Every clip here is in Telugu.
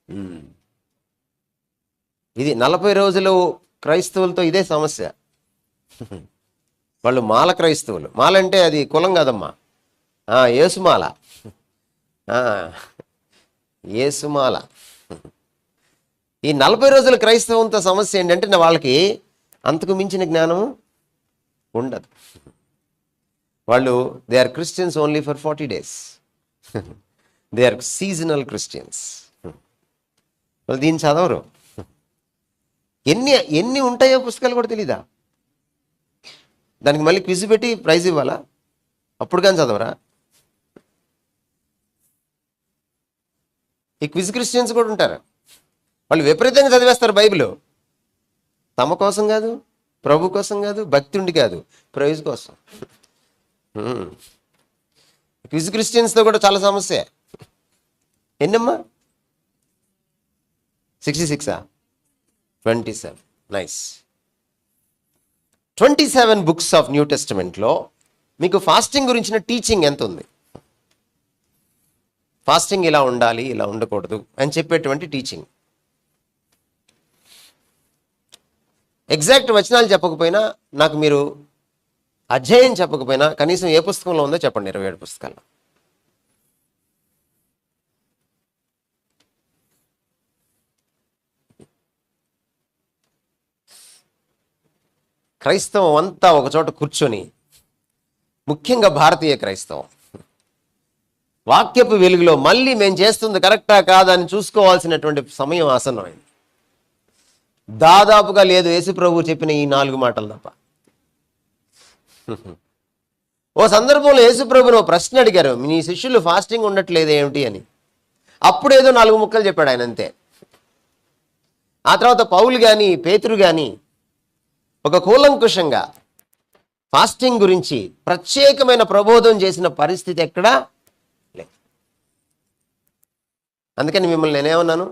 ఉమ్. ఇది 40 రోజులు క్రైస్తవులతో ఇదే సమస్య. వాళ్ళు మాల క్రైస్తవులు. మాల అంటే అది కులం కాదమ్మా, యేసుమాల. ఆ, యేసుమాల. ఈ 40 రోజుల క్రైస్తవంతో సమస్య ఏంటంటే వాళ్ళకి అంతకు మించిన జ్ఞానం ఉండదు. వాళ్ళు they are Christians only for 40 days. They are seasonal Christians. వాళ్ళు దీన్ని చదవరు. ఎన్ని ఎన్ని ఉంటాయో పుస్తకాలు కూడా తెలీదా? దానికి మళ్ళీ క్విజ్ పెట్టి ప్రైజ్ ఇవ్వాలా? అప్పుడు కానీ చదవరా? ఈ క్విజ్ క్రిస్టియన్స్ కూడా ఉంటారు. వాళ్ళు విపరీతంగా చదివేస్తారు బైబిల్. తమ కోసం కాదు, ప్రభు కోసం కాదు, భక్తి ఉండి కాదు, ప్రైజ్ కోసం. క్విజ్ క్రిస్టియన్స్తో కూడా చాలా సమస్య. ఎన్నమ్మా? 66 27. నైస్. 27 books ఆఫ్ న్యూ టెస్టమెంట్లో మీకు ఫాస్టింగ్ గురించిన టీచింగ్ ఎంత ఉంది? ఫాస్టింగ్ ఇలా ఉండాలి, ఇలా ఉండకూడదు అని చెప్పేటువంటి టీచింగ్. ఎగ్జాక్ట్ వచనాలు చెప్పకపోయినా, నాకు మీరు అధ్యాయం చెప్పకపోయినా, కనీసం ఏ పుస్తకంలో ఉందో చెప్పండి. 27 పుస్తకాల్లో. క్రైస్తవం అంతా ఒకచోట కూర్చొని, ముఖ్యంగా భారతీయ క్రైస్తవం వాక్యపు వెలుగులో మళ్ళీ మేము చేస్తుంది కరెక్టా కాదా అని చూసుకోవాల్సినటువంటి సమయం ఆసన్నమైంది. దాదాపుగా లేదు యేసు ప్రభువు చెప్పిన ఈ 4 మాటలు తప్ప. ఓ సందర్భంలో యేసు ప్రభువును ప్రశ్న అడిగారు, నీ శిష్యులు ఫాస్టింగ్ ఉండట్లేదు ఏమిటి అని. అప్పుడేదో 4 ముక్కలు చెప్పాడు ఆయన, అంతే. ఆ తర్వాత పౌలు కానీ పేతురు కానీ ఒక కూలంకుషంగా ఫాస్టింగ్ గురించి ప్రత్యేకమైన ప్రబోధం చేసిన పరిస్థితి ఎక్కడా లేదు. అందుకని మిమ్మల్ని నేనేమన్నాను,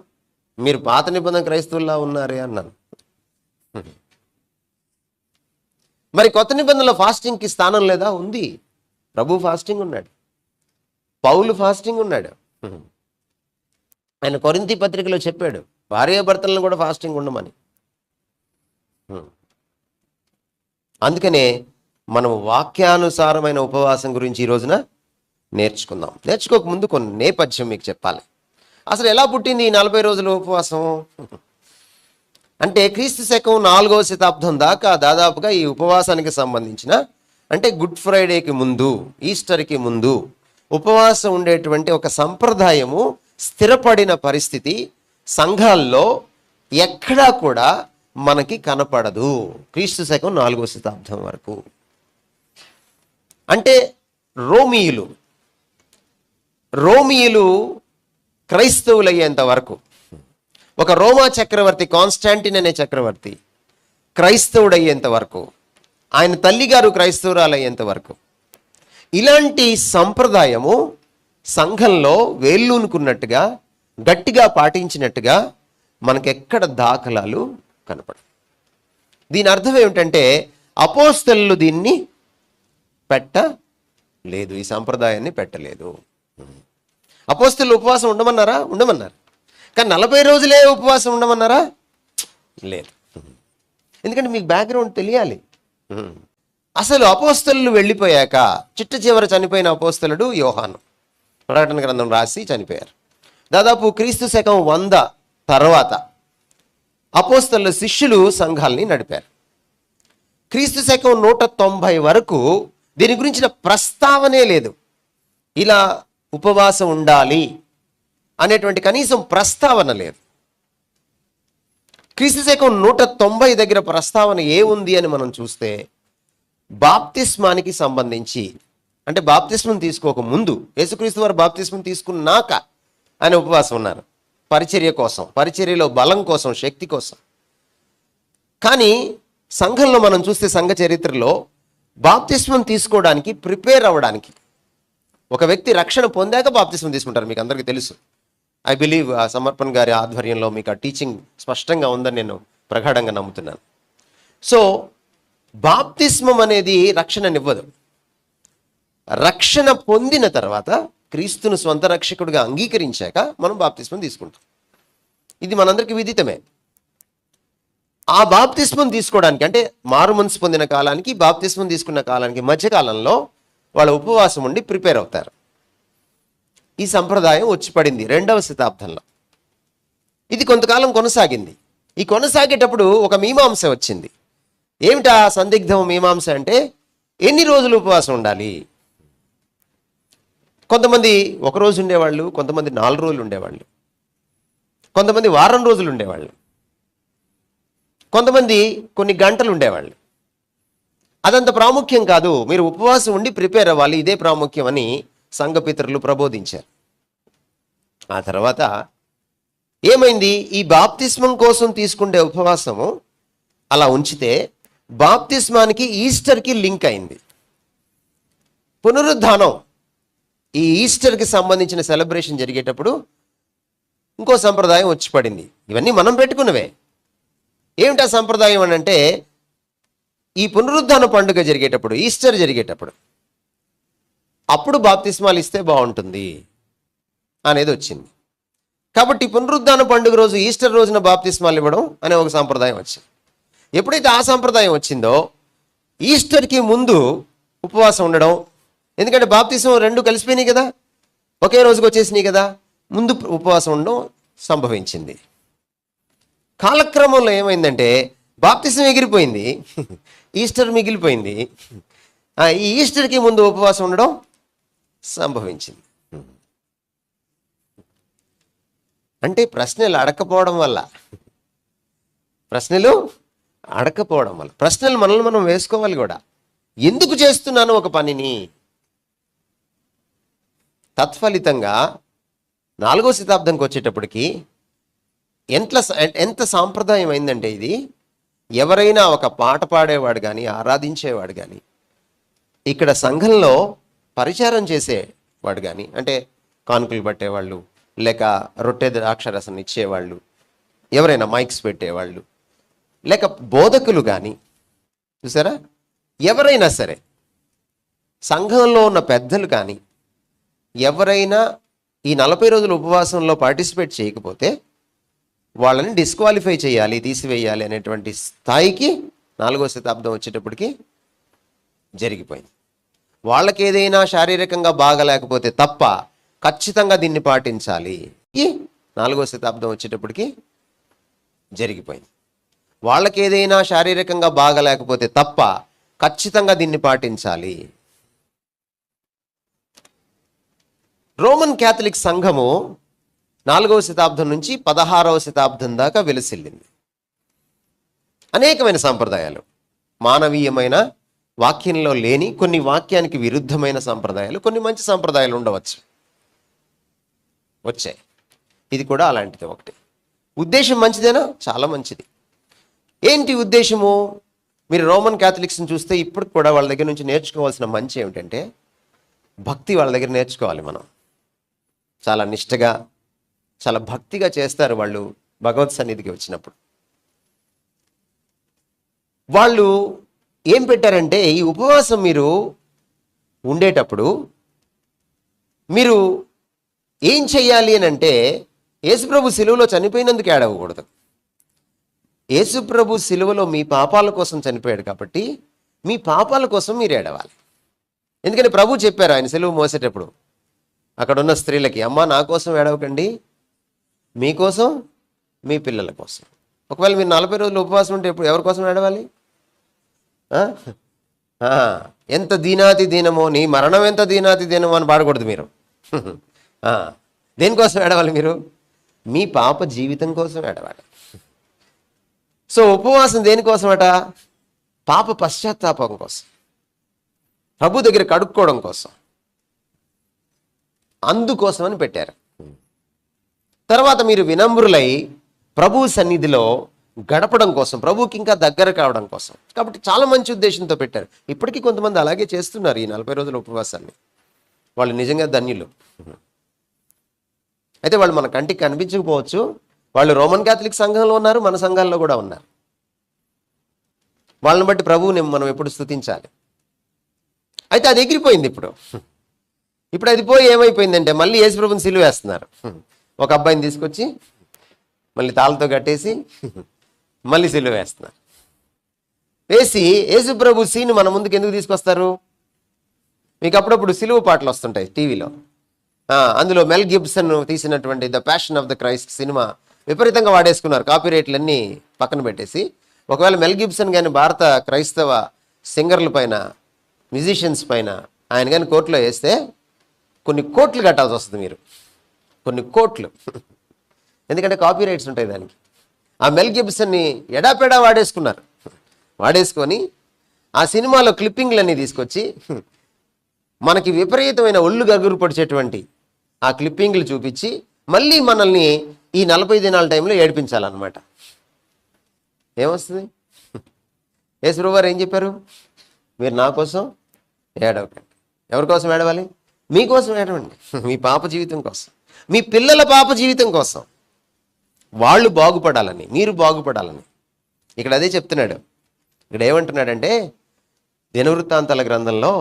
మీరు పాత నిబంధన క్రైస్తవుల్లా ఉన్నారే అన్నాను. మరి కొత్త నిబంధనలో ఫాస్టింగ్కి స్థానం లేదా? ఉంది. ప్రభు ఫాస్టింగ్ ఉన్నాడు, పౌలు ఫాస్టింగ్ ఉన్నాడు. ఆయన కొరింథీ పత్రికలో చెప్పాడు భార్యాభర్తలను కూడా ఫాస్టింగ్ ఉండమని. అందుకనే మనం వాక్యానుసారమైన ఉపవాసం గురించి ఈ రోజున నేర్చుకుందాం. నేర్చుకోక ముందు కొన్ని నేపథ్యం మీకు చెప్పాలి. అసలు ఎలా పుట్టింది ఈ 40 రోజుల ఉపవాసం అంటే, క్రీస్తు శకం 4వ శతాబ్దం దాకా దాదాపుగా ఈ ఉపవాసానికి సంబంధించిన, అంటే గుడ్ ఫ్రైడేకి ముందు, ఈస్టర్కి ముందు ఉపవాసం ఉండేటువంటి ఒక సంప్రదాయము స్థిరపడిన పరిస్థితి సంఘాల్లో ఎక్కడా కూడా మనకి కనపడదు. క్రీస్తు శకం 4వ శతాబ్దం వరకు. అంటే రోమియులు క్రైస్తవులయ్యేంత వరకు, ఒక రోమా చక్రవర్తి కాన్స్టాంటిన్ అనే చక్రవర్తి క్రైస్తవుడయ్యేంత వరకు, ఆయన తల్లిగారు క్రైస్తవురాలయ్యేంత వరకు, ఇలాంటి సంప్రదాయము సంఘంలో వేళ్ళూనుకున్నట్టుగా గట్టిగా పాటించినట్టుగా మనకెక్కడ దాఖలాలు కనపడదు. దీని అర్థం ఏమిటంటే, అపోస్తలులు దీన్ని పెట్టలేదు, ఈ సంప్రదాయాన్ని పెట్టలేదు. అపోస్తలులు ఉపవాసం ఉండమన్నారా? ఉండమన్నారు. కానీ 40 రోజులే ఉపవాసం ఉండమన్నారా? లేదు. ఎందుకంటే మీకు బ్యాక్గ్రౌండ్ తెలియాలి. అసలు అపోస్తలులు వెళ్ళిపోయాక చిట్ట చివర చనిపోయిన అపోస్తలుడు యోహాను ప్రకటన గ్రంథం రాసి చనిపోయారు. దాదాపు క్రీస్తు శకం 100 తర్వాత అపోస్తలుల శిష్యులు సంఘాలని నడిపారు. క్రీస్తు శకం 190 వరకు దీని గురించిన ప్రస్తావనే లేదు. ఇలా ఉపవాసం ఉండాలి అనేటువంటి కనీసం ప్రస్తావన లేదు. క్రీస్తు శకం 190 దగ్గర ప్రస్తావన ఏముంది అని మనం చూస్తే, బాప్తిస్మానికి సంబంధించి, అంటే బాప్తిస్మం తీసుకోక ముందు, యేసుక్రీస్తు వారు బాప్తిస్మం తీసుకున్నాక ఆయన ఉపవాసం ఉన్నారు, పరిచర్య కోసం, పరిచర్యలో బలం కోసం, శక్తి కోసం. కానీ సంఘంలో మనం చూస్తే, సంఘ చరిత్రలో బాప్తిస్మం తీసుకోవడానికి ప్రిపేర్ అవ్వడానికి, ఒక వ్యక్తి రక్షణ పొందాక బాప్తిస్మం తీసుకుంటారు, మీకు అందరికీ తెలుసు. ఐ బిలీవ్ సమర్పణ్ గారి ఆధ్వర్యంలో మీకు ఆ టీచింగ్ స్పష్టంగా ఉందని నేను ప్రగాఢంగా నమ్ముతున్నాను. సో బాప్తిస్మం అనేది రక్షణనివ్వదు. రక్షణ పొందిన తర్వాత, క్రీస్తును స్వంత రక్షకుడిగా అంగీకరించాక మనం బాప్తిస్మం తీసుకుంటాం. ఇది మనందరికీ విదితమే. ఆ బాప్తిస్మం తీసుకోవడానికి, అంటే మారు మనసు పొందిన కాలానికి బాప్తిస్మం తీసుకున్న కాలానికి మధ్యకాలంలో వాళ్ళ ఉపవాసం ఉండి ప్రిపేర్ అవుతారు. ఈ సంప్రదాయం వచ్చి పడింది 2వ శతాబ్దంలో. ఇది కొంతకాలం కొనసాగింది. ఈ కొనసాగేటప్పుడు ఒక మీమాంస వచ్చింది. ఏమిటా సందిగ్ధం మీమాంస అంటే, ఎన్ని రోజులు ఉపవాసం ఉండాలి? కొంతమంది ఒక రోజు ఉండేవాళ్ళు, కొంతమంది 4 రోజులు ఉండేవాళ్ళు, కొంతమంది వారం రోజులు ఉండేవాళ్ళు, కొంతమంది కొన్ని గంటలు ఉండేవాళ్ళు. అదంత ప్రాముఖ్యం కాదు, మీరు ఉపవాసం ఉండి ప్రిపేర్ అవ్వాలి, ఇదే ప్రాముఖ్యం అని సంఘపితరులు ప్రబోధించారు. ఆ తర్వాత ఏమైంది, ఈ బాప్తిస్మం కోసం తీసుకునే ఉపవాసము అలా ఉంచితే బాప్తిస్మానికి ఈస్టర్కి లింక్ అయింది. పునరుద్ధానం, ఈ ఈస్టర్కి సంబంధించిన సెలబ్రేషన్ జరిగేటప్పుడు ఇంకో సంప్రదాయం వచ్చి పడింది. ఇవన్నీ మనం పెట్టుకున్నవే. ఏమిటా సంప్రదాయం అని అంటే, ఈ పునరుద్ధాన పండుగ జరిగేటప్పుడు, ఈస్టర్ జరిగేటప్పుడు అప్పుడు బాప్తిస్మాలు ఇస్తే బాగుంటుంది అనేది వచ్చింది. కాబట్టి పునరుద్ధాన పండుగ రోజు, ఈస్టర్ రోజున బాప్తిస్మాలు ఇవ్వడం అనే ఒక సంప్రదాయం వచ్చింది. ఎప్పుడైతే ఆ సంప్రదాయం వచ్చిందో, ఈస్టర్కి ముందు ఉపవాసం ఉండడం, ఎందుకంటే బాప్తిస్మం 2 కలిసిపోయినాయి కదా, ఒకే రోజుకి వచ్చేసినాయి కదా, ముందు ఉపవాసం ఉండడం సంభవించింది. కాలక్రమంలో ఏమైందంటే బాప్తిస్మం ఎగిరిపోయింది, ఈస్టర్ మిగిలిపోయింది. ఈ ఈస్టర్కి ముందు ఉపవాసం ఉండడం సంభవించింది. అంటే ప్రశ్నలు అడకపోవడం వల్ల, ప్రశ్నలు మనల్ని మనం వేసుకోవాలి కూడా. ఎందుకు చేస్తున్నాను ఒక పనిని? తత్ఫలితంగా 4వ శతాబ్దంకి వచ్చేటప్పటికి ఎంత సాంప్రదాయం అయిందంటే, ఇది ఎవరైనా ఒక పాట పాడేవాడు కానీ, ఆరాధించేవాడు కానీ, ఇక్కడ సంఘంలో పరిచారం చేసేవాడు కానీ, అంటే కానుకలు పట్టేవాళ్ళు, లేక రొట్టె ద్రాక్షరసం ఇచ్చేవాళ్ళు, ఎవరైనా మైక్స్ పెట్టేవాళ్ళు, లేక బోధకులు కానీ, చూసారా, ఎవరైనా సరే, సంఘంలో ఉన్న పెద్దలు కానీ, ఎవరైనా ఈ 40 రోజుల ఉపవాసంలో పార్టిసిపేట్ చేయకపోతే వాళ్ళని డిస్క్వాలిఫై చేయాలి, తీసివేయాలి అనేటువంటి స్థాయికి 4వ శతాబ్దం వచ్చేటప్పటికి జరిగిపోయింది. వాళ్ళకి ఏదైనా శారీరకంగా బాగలేకపోతే తప్ప ఖచ్చితంగా దీన్ని పాటించాలి. ఈ 4వ శతాబ్దం వచ్చేటప్పటికి జరిగిపోయింది. వాళ్ళకి ఏదైనా శారీరకంగా బాగలేకపోతే తప్ప ఖచ్చితంగా దీన్ని పాటించాలి. రోమన్ క్యాథలిక్ సంఘము 4వ శతాబ్దం నుంచి 16వ శతాబ్దం దాకా వెలుసిల్లింది. అనేకమైన సంప్రదాయాలు, మానవీయమైన వాక్యంలో లేని కొన్ని వాక్యానికి విరుద్ధమైన సంప్రదాయాలు, కొన్ని మంచి సంప్రదాయాలు ఉండవచ్చు, వచ్చాయి. ఇది కూడా అలాంటిది ఒకటి. ఉద్దేశం మంచిదేనా? చాలా మంచిది. ఏంటి ఉద్దేశము? మీరు రోమన్ క్యాథలిక్స్ని చూస్తే ఇప్పటికి కూడా వాళ్ళ దగ్గర నుంచి నేర్చుకోవాల్సిన మంచి ఏమిటంటే, భక్తి వాళ్ళ దగ్గర నేర్చుకోవాలి మనం. చాలా నిష్టగా, చాలా భక్తిగా చేస్తారు వాళ్ళు భగవత్ సన్నిధికి వచ్చినప్పుడు. వాళ్ళు ఏం పెట్టారంటే, ఈ ఉపవాసం మీరు ఉండేటప్పుడు మీరు ఏం చెయ్యాలి అని అంటే, యేసుప్రభు సిలువలో చనిపోయినందుకు ఏడవకూడదు. యేసుప్రభు సిలువలో మీ పాపాల కోసం చనిపోయాడు కాబట్టి మీ పాపాల కోసం మీరు ఏడవాలి. ఎందుకంటే ప్రభు చెప్పారు ఆయన సిలువ మోసేటప్పుడు అక్కడ ఉన్న స్త్రీలకి, అమ్మ నా కోసం ఏడవకండి, మీకోసం, మీ పిల్లల కోసం. ఒకవేళ మీరు 40 రోజులు ఉపవాసం ఉంటే ఎవరి కోసం ఏడవాలి? ఎంత దీనాతి దీనమో, నీ మరణం ఎంత దీనాతి దీనమో అని పాడకూడదు మీరు. దేనికోసం ఏడవాలి మీరు? మీ పాప జీవితం కోసం ఏడవాలి. సో ఉపవాసం దేనికోసమట? పాప పశ్చాత్తాపం కోసం, ప్రభు దగ్గర కడుక్కోవడం కోసం, అందుకోసం అని పెట్టారు. తర్వాత మీరు వినమ్రులై ప్రభు సన్నిధిలో గడపడం కోసం, ప్రభుకి ఇంకా దగ్గర కావడం కోసం. కాబట్టి చాలా మంచి ఉద్దేశంతో పెట్టారు. ఇప్పటికీ కొంతమంది అలాగే చేస్తున్నారు ఈ 40 రోజుల ఉపవాసాన్ని. వాళ్ళు నిజంగా ధన్యులు. అయితే వాళ్ళు మన కంటికి కనిపించకపోవచ్చు. వాళ్ళు రోమన్ క్యాథలిక్ సంఘంలో ఉన్నారు, మన సంఘాల్లో కూడా ఉన్నారు. వాళ్ళని బట్టి ప్రభువుని మనం ఎప్పుడు స్తుతించాలి. అయితే అది ఎగిరిపోయింది. ఇప్పుడు అది పోయి ఏమైపోయిందంటే, మళ్ళీ యేసు ప్రభుని సిలువ వేస్తున్నారు. ఒక అబ్బాయిని తీసుకొచ్చి మళ్ళీ తాళ్ళతో కట్టేసి మళ్ళీ సిలువ వేస్తున్నారు. వేసి యేసుప్రభు సీన్ మన ముందుకు ఎందుకు తీసుకొస్తారు? మీకు అప్పుడప్పుడు సిలువ పాటలు వస్తుంటాయి టీవీలో. అందులో మెల్ గిబ్సన్ తీసినటువంటి the passion of the Christ cinema విపరీతంగా వాడేసుకున్నారు. కాపీరైట్లన్నీ పక్కన పెట్టేసి, ఒకవేళ మెల్ గిబ్సన్ కానీ భారత క్రైస్తవ సింగర్ల పైన, మ్యూజిషియన్స్ పైన ఆయన కానీ కోర్టులో వేస్తే కొన్ని కోట్లు కట్టాల్సి వస్తుంది మీరు, కొన్ని కోట్లు. ఎందుకంటే కాపీరైట్స్ ఉంటాయి దానికి. ఆ మెల్ గిబ్సన్ని ఎడాపెడా వాడేసుకొని ఆ సినిమాలో క్లిప్పింగ్లన్నీ తీసుకొచ్చి మనకి విపరీతమైన ఒళ్ళు గగురు పొడిచేటువంటి ఆ క్లిప్పింగ్లు చూపించి మళ్ళీ మనల్ని ఈ 40 దినాల టైంలో ఏడిపించాలన్నమాట. ఏమొస్తుంది? యేసు వారు ఏం చెప్పారు? మీరు నా కోసం ఏడవకండి. ఎవరి కోసం ఏడవాలి? మీకోసం ఏడవండి. మీ పాప జీవితం కోసం, మీ పిల్లల పాప జీవితం కోసం, వాళ్ళు బాగుపడాలని, మీరు బాగుపడాలని. ఇక్కడ అదే చెప్తున్నాడు. ఇక్కడ ఏమంటున్నాడంటే దినవృత్తాంతాల గ్రంథంలో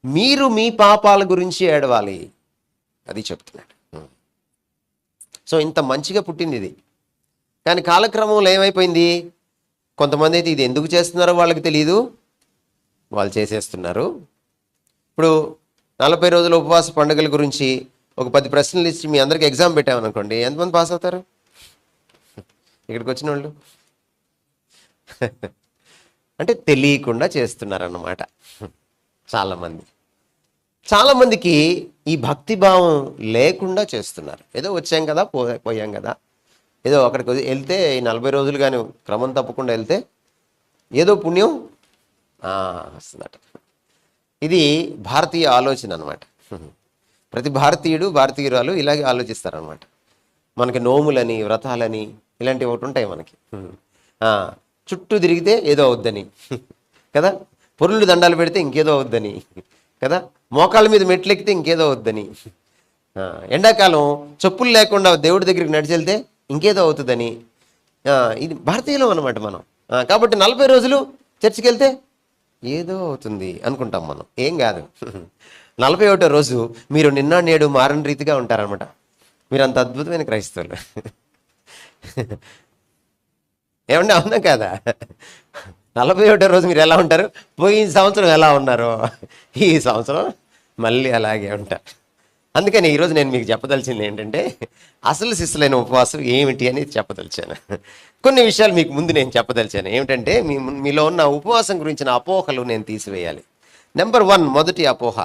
మీరు మీ పాపాల గురించి ఏడవాలి, అది చెప్తున్నాడు. సో ఇంత మంచిగా పుట్టింది ఇది. కానీ కాలక్రమంలో ఏమైపోయింది? కొంతమంది అయితే ఇది ఎందుకు చేస్తున్నారో వాళ్ళకి తెలియదు, వాళ్ళు చేసేస్తున్నారు. ఇప్పుడు 40 రోజుల ఉపవాస పండుగల గురించి ఒక 10 ప్రశ్నలు ఇచ్చి మీ అందరికీ ఎగ్జామ్ పెట్టామనుకోండి, ఎంతమంది పాస్ అవుతారు? ఇక్కడికి వచ్చిన వాళ్ళు అంటే తెలియకుండా చేస్తున్నారన్నమాట. చాలామందికి ఈ భక్తిభావం లేకుండా చేస్తున్నారు. ఏదో వచ్చాం కదా, పోయాం కదా, ఏదో అక్కడికి వెళ్తే ఈ 40 రోజులు కానీ క్రమం తప్పకుండా వెళ్తే ఏదో పుణ్యం వస్తుందట. ఇది భారతీయ ఆలోచన అనమాట. ప్రతి భారతీయుడు, భారతీయురాలు ఇలాగే ఆలోచిస్తారనమాట. మనకి నోములని, వ్రతాలని ఇలాంటివి ఒకటి ఉంటాయి మనకి. చుట్టూ తిరిగితే ఏదో అవుద్దని కదా, పొరుళ్ళు దండాలు పెడితే ఇంకేదో అవుద్దని కదా, మోకాళ్ళ మీద మెట్లు ఎక్కితే ఇంకేదో అవుద్దని, ఎండాకాలం చెప్పులు లేకుండా దేవుడి దగ్గరికి నడిచెళ్తే ఇంకేదో అవుతుందని. ఇది భారతీయులం అనమాట మనం. కాబట్టి 40 రోజులు చర్చికి వెళ్తే ఏదో అవుతుంది అనుకుంటాం మనం. ఏం కాదు. 41వ రోజు మీరు నిన్న నేడు మారని రీతిగా ఉంటారనమాట. మీరు అంత అద్భుతమైన క్రైస్తవులు. ఏమన్నా అవునా కదా? 41వ రోజు మీరు ఎలా ఉంటారు? పోయిన సంవత్సరం ఎలా ఉన్నారో ఈ సంవత్సరం మళ్ళీ అలాగే ఉంటారు. అందుకని ఈరోజు నేను మీకు చెప్పదలిచింది ఏంటంటే అసలు శిస్సులైన ఉపవాసం ఏమిటి అనేది చెప్పదలిచాను. కొన్ని విషయాలు మీకు ముందు నేను చెప్పదలిచాను. ఏమిటంటే మీలో ఉన్న ఉపవాసం గురించిన అపోహలు నేను తీసివేయాలి. నెంబర్ 1, మొదటి అపోహ,